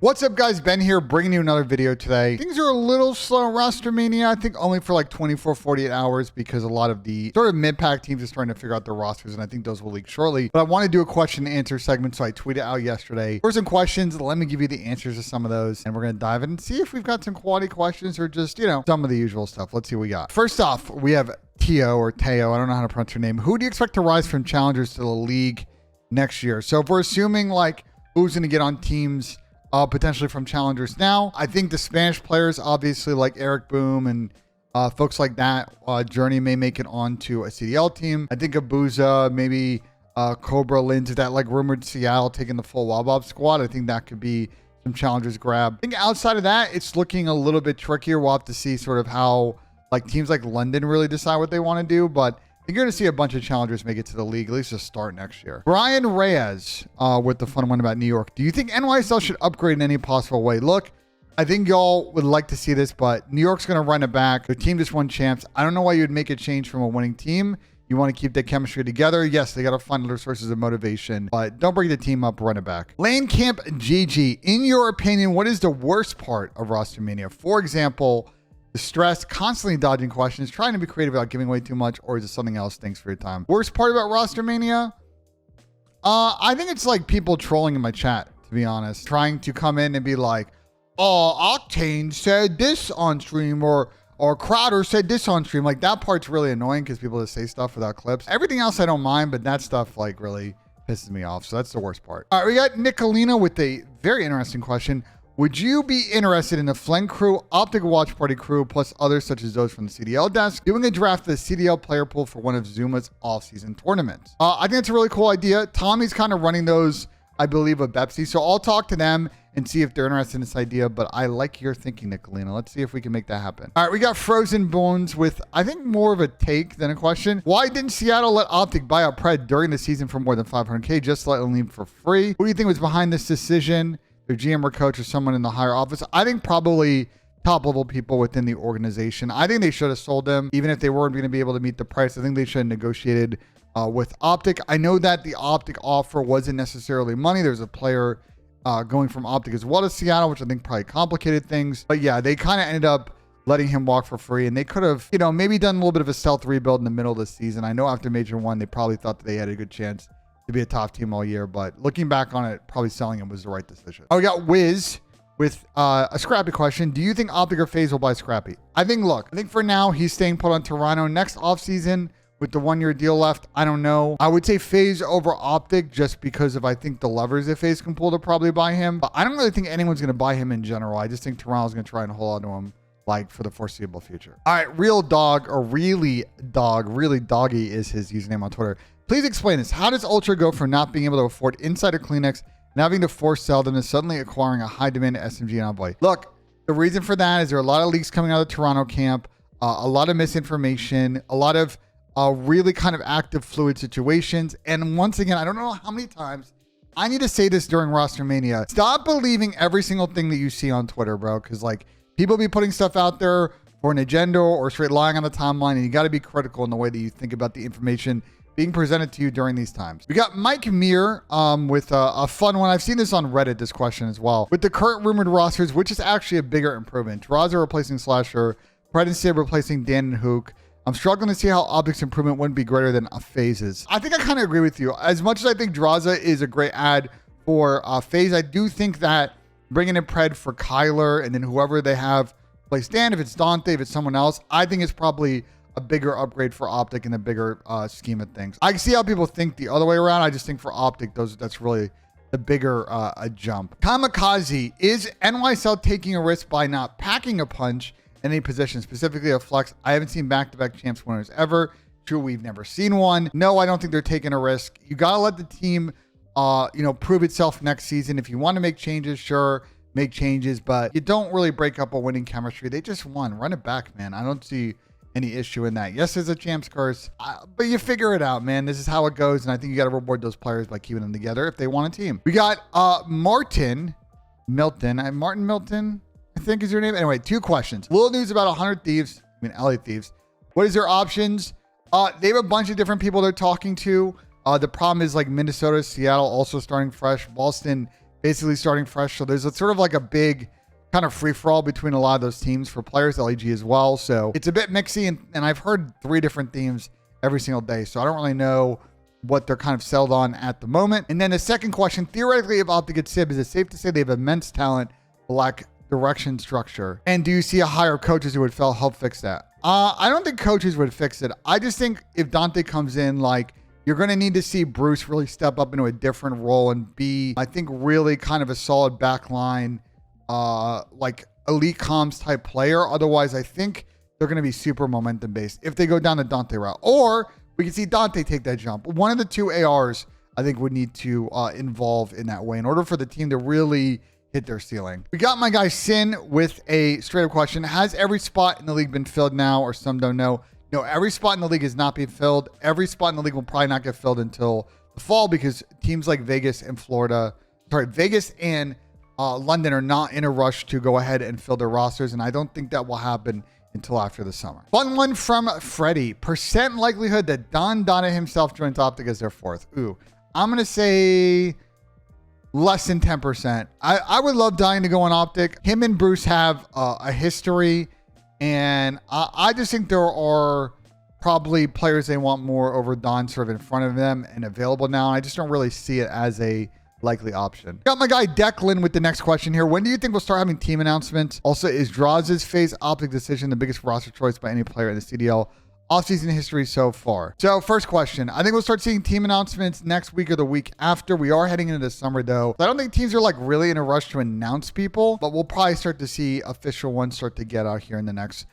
What's up, guys? Ben here, bringing you another video today. Things are a little slow in Rostermania. I think only for like 24, 48 hours because a lot of the sort of mid-pack teams are starting to figure out their rosters, and I think those will leak shortly. But I want to do a question and answer segment, so I tweeted out yesterday. For some questions, let me give you the answers to some of those, and we're going to dive in and see if we've got some quality questions or just, some of the usual stuff. Let's see what we got. First off, we have Teo or Teo. I don't know how to pronounce her name. Who do you expect to rise from challengers to the league next year? So if we're assuming like who's going to get on teams potentially from challengers now, I think the Spanish players, obviously like Eric Boom and folks like that, Journey may make it onto a CDL team. I think Abuza, maybe Cobra Linz, that like rumored Seattle taking the full Wabob squad. I think that could be some challengers grab. I think outside of that, it's looking a little bit trickier. We'll have to see sort of how like teams like London really decide what they want to do, but you're going to see a bunch of challengers make it to the league, at least to start next year. Brian Reyes with the fun one about New York. Do you think NYSL should upgrade in any possible way? Look, I think y'all would like to see this, but New York's going to run it back. Their team just won champs. I don't know why you'd make a change from a winning team. You want to keep the chemistry together. Yes, they got to find other sources of motivation, but don't bring the team up, run it back. Lane Camp GG, in your opinion, what is the worst part of Rostermania? For example, the stress, constantly dodging questions, trying to be creative without giving away too much, or is it something else? Thanks for your time. Worst part about Rostermania? I think it's like people trolling in my chat, to be honest. Trying to come in and be like, oh, Octane said this on stream, or Crowder said this on stream. Like, that part's really annoying because people just say stuff without clips. Everything else I don't mind, but that stuff like really pisses me off. So that's the worst part. All right, we got Nicolina with a very interesting question. Would you be interested in the Fleng crew, Optic Watch Party crew, plus others such as those from the CDL desk, doing a draft of the CDL player pool for one of Zuma's off-season tournaments? I think it's a really cool idea. Tommy's kind of running those, I believe, with Bepsi. So I'll talk to them and see if they're interested in this idea. But I like your thinking, Nicolina. Let's see if we can make that happen. All right, we got Frozen Bones with, I think, more of a take than a question. Why didn't Seattle let Optic buy out Pred during the season for more than $500K, just to let him leave for free? Who do you think was behind this decision? Their GM or coach or someone in the higher office? I think probably top level people within the organization. I think they should have sold them, even if they weren't going to be able to meet the price. I think they should have negotiated with Optic. I know that the Optic offer wasn't necessarily money. There's a player going from Optic as well to Seattle, which I think probably complicated things. But yeah, they kind of ended up letting him walk for free, and they could have, maybe done a little bit of a stealth rebuild in the middle of the season. I know after Major 1, they probably thought that they had a good chance to be a top team all year, but looking back on it, probably selling him was the right decision. Oh, we got Wiz with a Scrappy question. Do you think Optic or FaZe will buy Scrappy? I think for now, he's staying put on Toronto. Next offseason, with the 1-year deal left, I don't know. I would say FaZe over Optic just because of, I think, the levers that FaZe can pull to probably buy him. But I don't really think anyone's going to buy him in general. I just think Toronto's going to try and hold on to him like for the foreseeable future. All right, Real Dog, or Really Doggy is his username on Twitter. Please explain this. How does Ultra go from not being able to afford Insider Kleenex and having to force sell them to suddenly acquiring a high demand SMG and Envoy? Look, the reason for that is there are a lot of leaks coming out of the Toronto camp, a lot of misinformation, a lot of really kind of active fluid situations. And once again, I don't know how many times I need to say this during Rostermania. Stop believing every single thing that you see on Twitter, bro. Because like people be putting stuff out there for an agenda or straight lying on the timeline. And you got to be critical in the way that you think about the information being presented to you during these times. We got Mike Meir with a fun one. I've seen this on Reddit, this question as well. With the current rumored rosters, which is actually a bigger improvement? Draza replacing Slasher, Pred and Sib replacing Dan and Hook. I'm struggling to see how Optic's improvement wouldn't be greater than FaZe's. I think I kind of agree with you. As much as I think Draza is a great add for FaZe, I do think that bringing in Pred for Kyler and then whoever they have play Dan, if it's Dante, if it's someone else, I think it's probably a bigger upgrade for Optic in the bigger scheme of things. I can see how people think the other way around. I just think for Optic, that's really the bigger a jump. Kamikaze, is NYSL taking a risk by not packing a punch in any position, specifically a flex? I haven't seen back-to-back champs winners ever. True, we've never seen one. No, I don't think they're taking a risk. You got to let the team, prove itself next season. If you want to make changes, sure, make changes, but you don't really break up a winning chemistry. They just won. Run it back, man. I don't see any issue in that. Yes, there's a champs curse, but you figure it out, man. This is how it goes, and I think you got to reward those players by keeping them together if they want a team. We got Martin Milton, I think is your name. Anyway, 2 questions. Little news about 100 Thieves, LA Thieves. What is their options? They have a bunch of different people they're talking to. The problem is like Minnesota, Seattle also starting fresh. Boston basically starting fresh. So there's a sort of like a big kind of free-for-all between a lot of those teams for players, LEG as well. So it's a bit mixy, and I've heard 3 different themes every single day. So I don't really know what they're kind of settled on at the moment. And then the second question, theoretically, if OPTIC gets SIB, is it safe to say they have immense talent, but lack direction structure? And do you see a hire coaches who would help fix that? I don't think coaches would fix it. I just think if Dante comes in, like, you're going to need to see Bruce really step up into a different role and be, I think, really kind of a solid backline, like elite comms type player. Otherwise, I think they're going to be super momentum based if they go down the Dante route. Or we can see Dante take that jump. One of the 2 ARs, I think, would need to involve in that way in order for the team to really hit their ceiling. We got my guy Sin with a straight up question. Has every spot in the league been filled now, or some don't know? No, every spot in the league is not being filled. Every spot in the league will probably not get filled until the fall because teams like Vegas and London are not in a rush to go ahead and fill their rosters, and I don't think that will happen until after the summer. Fun one from Freddie. Percent likelihood that Don Donna himself joins OPTIC as their 4th. Ooh, I'm going to say less than 10%. I would love Donnie to go on OPTIC. Him and Bruce have a history, and I just think there are probably players they want more over Don sort of in front of them and available now. I just don't really see it as a likely option. Got my guy Declan with the next question here. When do you think we'll start having team announcements? Also, is Draws's FaZe OPTIC decision the biggest roster choice by any player in the CDL offseason history so far? So first question, I think we'll start seeing team announcements next week or the week after. We are heading into the summer though. I don't think teams are like really in a rush to announce people, but we'll probably start to see official ones start to get out here in the next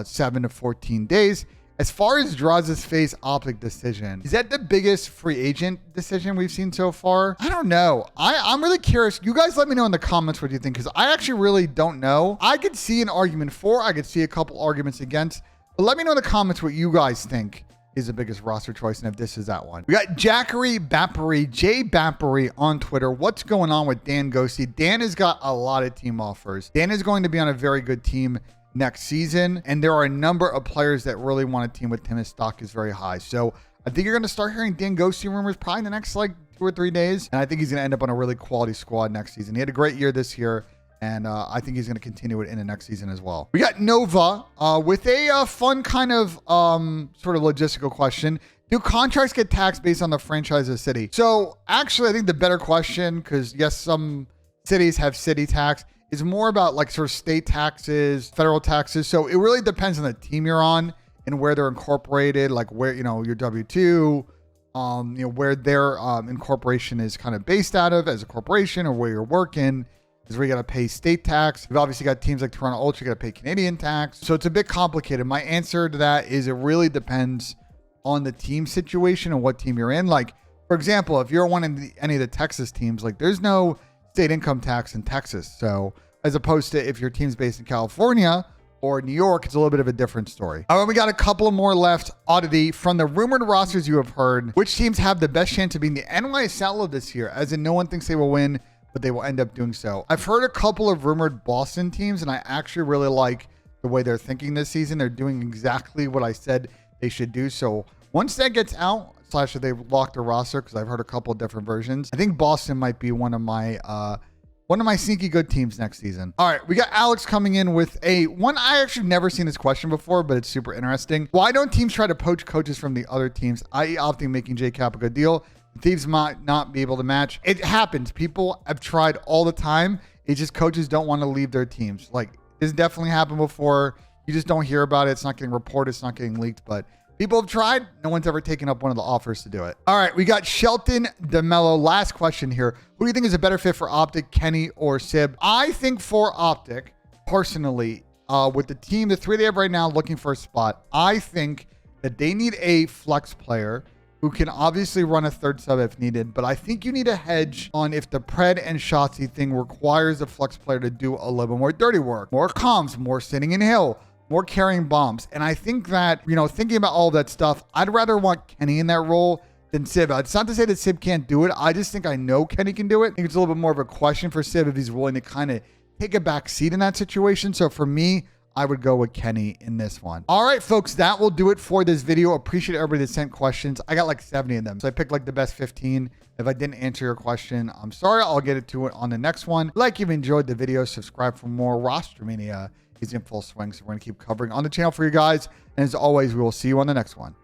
7 to 14 days. As far as Draws's FaZe OPTIC decision, is that the biggest free agent decision we've seen so far? I don't know. I'm really curious. You guys let me know in the comments what you think, because I actually really don't know. I could see an argument for, I could see a couple arguments against, but let me know in the comments what you guys think is the biggest roster choice and if this is that one. We got Jackery Bappery, J Bappery on Twitter. What's going on with DanGhosty? Dan has got a lot of team offers. Dan is going to be on a very good team next season, and there are a number of players that really want to team with him. His stock is very high, so I think you're going to start hearing DanGhosty rumors probably in the next like 2 or 3 days, and I think he's going to end up on a really quality squad next season. He had a great year this year, and I think he's going to continue it in the next season as well. We got Nova with a fun kind of sort of logistical question. Do contracts get taxed based on the franchise of the city? So actually, I think the better question, because yes, some cities have city tax, is more about like sort of state taxes, federal taxes. So it really depends on the team you're on and where they're incorporated, like where, you know, your W-2, where their incorporation is kind of based out of as a corporation, or where you're working is where you got to pay state tax. We've obviously got teams like Toronto Ultra, you got to pay Canadian tax. So it's a bit complicated. My answer to that is it really depends on the team situation and what team you're in. Like, for example, if you're one of any of the Texas teams, like there's no state income tax in Texas. So as opposed to if your team's based in California or New York, it's a little bit of a different story. All right, we got a couple more left. Oddity, from the rumored rosters you have heard, which teams have the best chance of being the NYSL of this year? As in, no one thinks they will win, but they will end up doing so. I've heard a couple of rumored Boston teams, and I actually really like the way they're thinking this season. They're doing exactly what I said they should do. So once that gets out, / if they lock the roster, because I've heard a couple of different versions, I think Boston might be one of my sneaky good teams next season. All right, we got Alex coming in with one. I actually never seen this question before, but it's super interesting. Why don't teams try to poach coaches from the other teams, i.e. opting making JCap a good deal? The teams might not be able to match. It happens. People have tried all the time. It's just coaches don't want to leave their teams. Like, this definitely happened before. You just don't hear about it. It's not getting reported. It's not getting leaked, but people have tried. No one's ever taken up one of the offers to do it. All right, we got Shelton DeMello. Last question here. Who do you think is a better fit for OPTIC, Kenny or Sib? I think for OPTIC, personally, with the team, the 3 they have right now looking for a spot, I think that they need a flex player who can obviously run a third sub if needed, but I think you need a hedge on if the Pred and Shotzi thing requires a flex player to do a little bit more dirty work, more comms, more sitting in hill, more carrying bombs. And I think that, thinking about all of that stuff, I'd rather want Kenny in that role than Sib. It's not to say that Sib can't do it. I just think I know Kenny can do it. I think it's a little bit more of a question for Sib if he's willing to kind of take a back seat in that situation. So for me, I would go with Kenny in this one. All right, folks, that will do it for this video. Appreciate everybody that sent questions. I got like 70 of them, so I picked like the best 15. If I didn't answer your question, I'm sorry. I'll get to it on the next one. Like you've enjoyed the video, subscribe for more. Rostermania is in full swing, so we're going to keep covering on the channel for you guys. And as always, we will see you on the next one.